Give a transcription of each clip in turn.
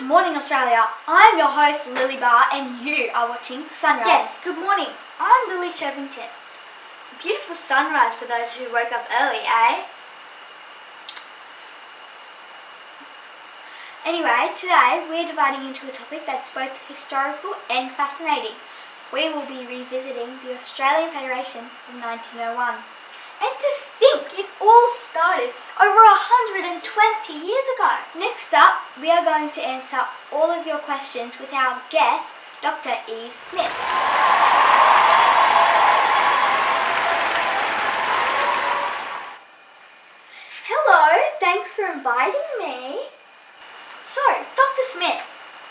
Good morning, Australia. I'm your host, Lily Barr, and you are watching Sunrise. Yes, good morning. I'm Lily Shirvington. Beautiful sunrise for those who woke up early, eh? Anyway, today we're dividing into a topic that's both historical and fascinating. We will be revisiting the Australian Federation of 1901. And to think it all started over 120 years ago. Next up, we are going to answer all of your questions with our guest, Dr. Eve Smith. Hello, thanks for inviting me. So, Dr. Smith,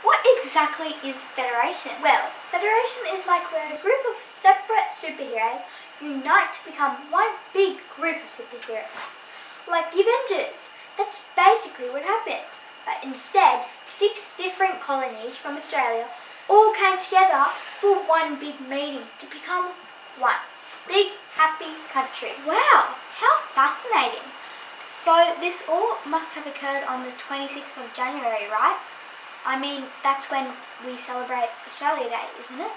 what exactly is Federation? Well, Federation is like where a group of separate superheroes unite to become one big group of superheroes. Like the Avengers. That's basically what happened. But instead, 6 different colonies from Australia all came together for one big meeting to become one big happy country. Wow, how fascinating. So this all must have occurred on the 26th of January, right? I mean, that's when we celebrate Australia Day, isn't it?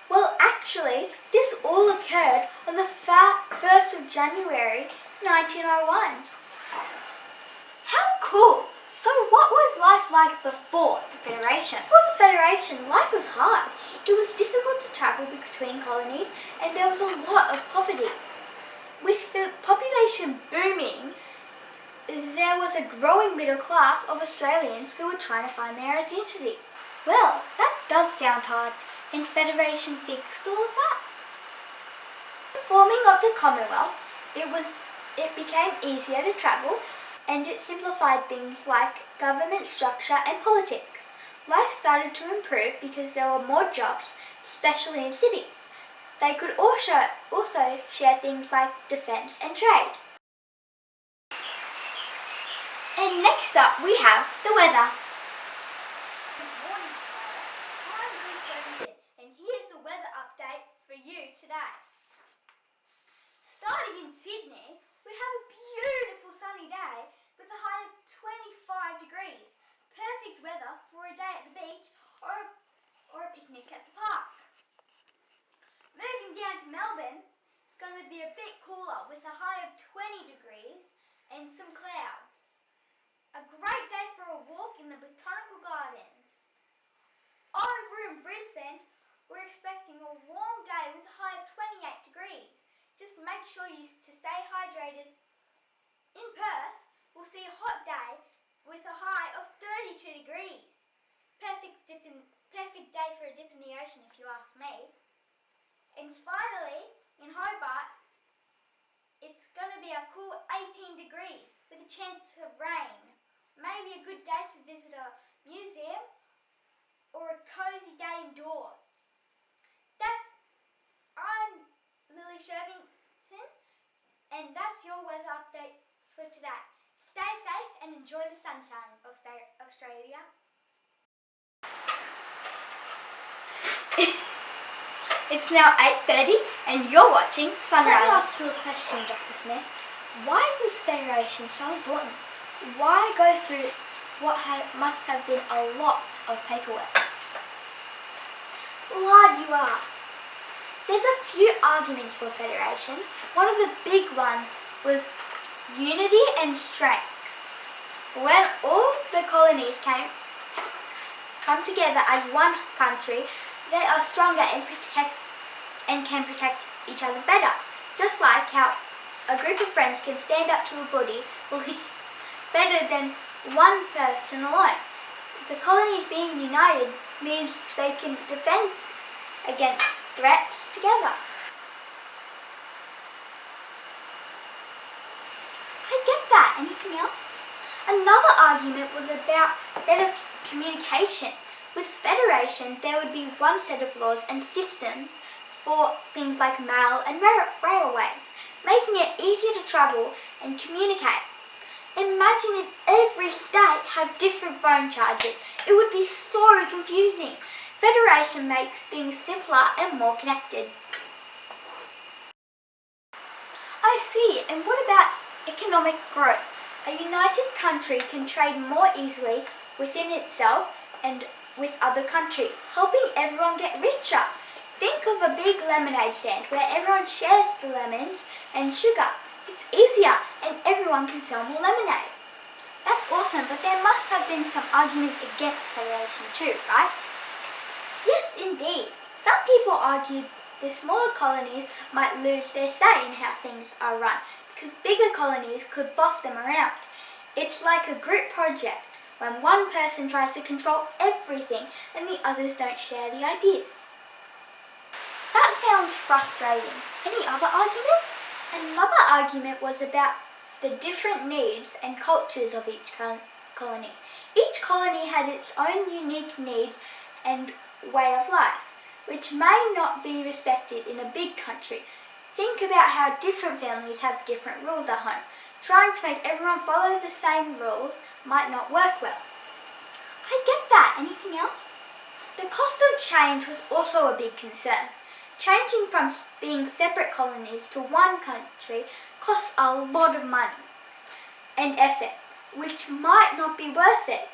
Well, actually, this all occurred on the 1st of January 1901. How cool! So what was life like before the Federation? Before the Federation, life was hard. It was difficult to travel between colonies and there was a lot of poverty. With the population booming, there was a growing middle class of Australians who were trying to find their identity. Well, that does sound hard, and Federation fixed all of that. The forming of the Commonwealth, it became easier to travel, and it simplified things like government structure and politics. Life started to improve because there were more jobs, especially in cities. They could also share things like defence and trade. And next up we have the weather. Good morning, Australia. I'm Lily Shirvington, and here's the weather update for you today. Starting in Sydney, we have a beautiful sunny day with a high of 25 degrees. Perfect weather for a day at the beach or a picnic at the park. Moving down to Melbourne, it's going to be a bit cooler with a high of 20 degrees and some clouds. A great day for a walk in the botanical gardens. Over in Brisbane, we're expecting a warm day with a high of 28 degrees. Just make sure to stay hydrated. In Perth, we'll see a hot day with a high of 32 degrees. Perfect day for a dip in the ocean if you ask me. And finally, in Hobart, it's going to be a cool 18 degrees with a chance of rain. Maybe a good day to visit a museum or a cosy day indoors. I'm Lily Shirvington, and that's your weather update for today. Stay safe and enjoy the sunshine of Australia. It's now 8:30 and you're watching Sunrise. Let me ask you a question, Dr. Smith. Why was Federation so important? Why go through what must have been a lot of paperwork? Glad you asked. There's a few arguments for Federation. One of the big ones was unity and strength. When all the colonies come together as one country, they are stronger and can protect each other better. Just like how a group of friends can stand up to a bully better than one person alone. The colonies being united means they can defend against threats together. I get that. Anything else? Another argument was about better communication. With Federation, there would be one set of laws and systems for things like mail and railways, making it easier to travel and communicate. Imagine if every state had different phone charges. It would be so confusing. Federation makes things simpler and more connected. I see. And what about economic growth? A united country can trade more easily within itself and with other countries, helping everyone get richer. Think of a big lemonade stand where everyone shares the lemons and sugar. It's easier and everyone can sell more lemonade. That's awesome, but there must have been some arguments against the Federation too, right? Yes, indeed. Some people argued the smaller colonies might lose their say in how things are run because bigger colonies could boss them around. It's like a group project when one person tries to control everything and the others don't share the ideas. That sounds frustrating. Any other arguments? Another argument was about the different needs and cultures of each colony. Each colony had its own unique needs and way of life, which may not be respected in a big country. Think about how different families have different rules at home. Trying to make everyone follow the same rules might not work well. I get that. Anything else? The cost of change was also a big concern. Changing from being separate colonies to one country costs a lot of money and effort, which might not be worth it.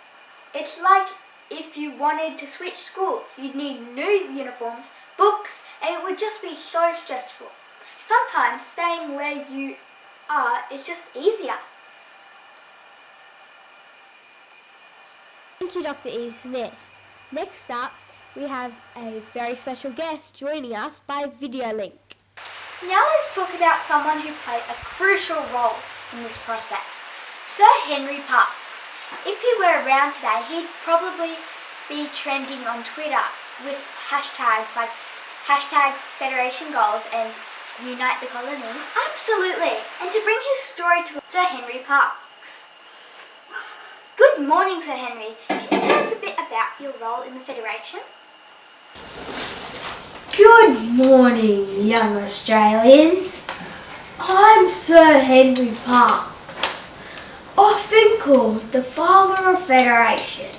It's like if you wanted to switch schools, you'd need new uniforms, books, and it would just be so stressful. Sometimes staying where you are is just easier. Thank you, Dr. E. Smith. Next up, we have a very special guest joining us by video link. Now let's talk about someone who played a crucial role in this process, Sir Henry Parkes. If he were around today, he'd probably be trending on Twitter with hashtags like #Federation Goals and Unite the Colonies. Absolutely, and to bring his story to Sir Henry Parkes. Good morning, Sir Henry. Can you tell us a bit about your role in the Federation? Good morning, young Australians. I'm Sir Henry Parkes, often called the Father of Federation.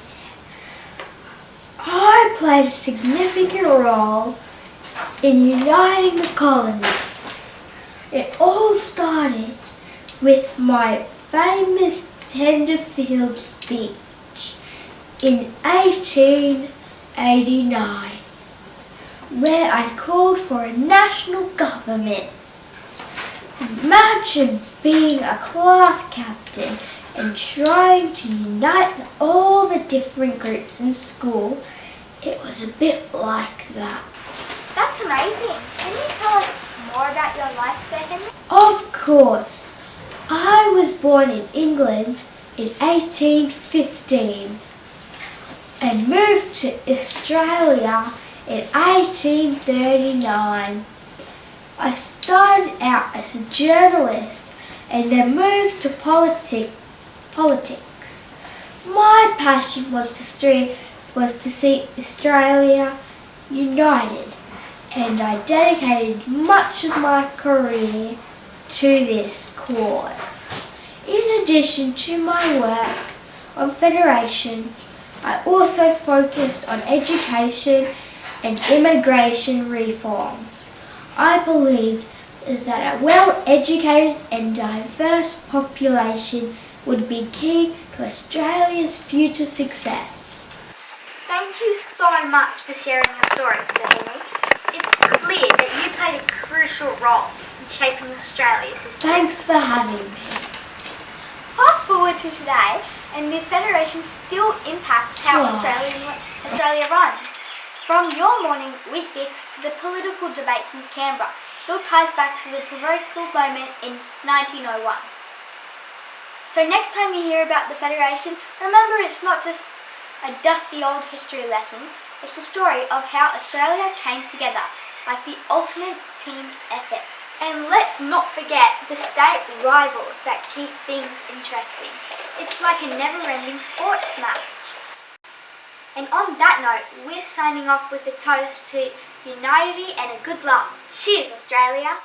I played a significant role in uniting the colonies. It all started with my famous Tenterfield speech in 1889, where I called for a national government. Imagine being a class captain and trying to unite all the different groups in school. It was a bit like that. That's amazing. Can you tell us more about your life, Sir Henry? Of course. I was born in England in 1815 and moved to Australia in 1839. I started out as a journalist and then moved to politics. My passion was to see Australia united, and I dedicated much of my career to this cause. In addition to my work on Federation, I also focused on education and immigration reforms. I believed that a well-educated and diverse population would be key to Australia's future success. Thank you so much for sharing your story, Sir Henry. It's clear that you played a crucial role in shaping Australia's history. Thanks for having me. Fast forward to today, and the Federation still impacts how Australia runs. From your morning wheat bix to the political debates in Canberra, it all ties back to the pivotal moment in 1901. So next time you hear about the Federation, remember it's not just a dusty old history lesson, it's the story of how Australia came together, like the ultimate team effort. And let's not forget the state rivals that keep things interesting. It's like a never-ending sports match. And on that note, we're signing off with a toast to unity and a good luck. Cheers, Australia!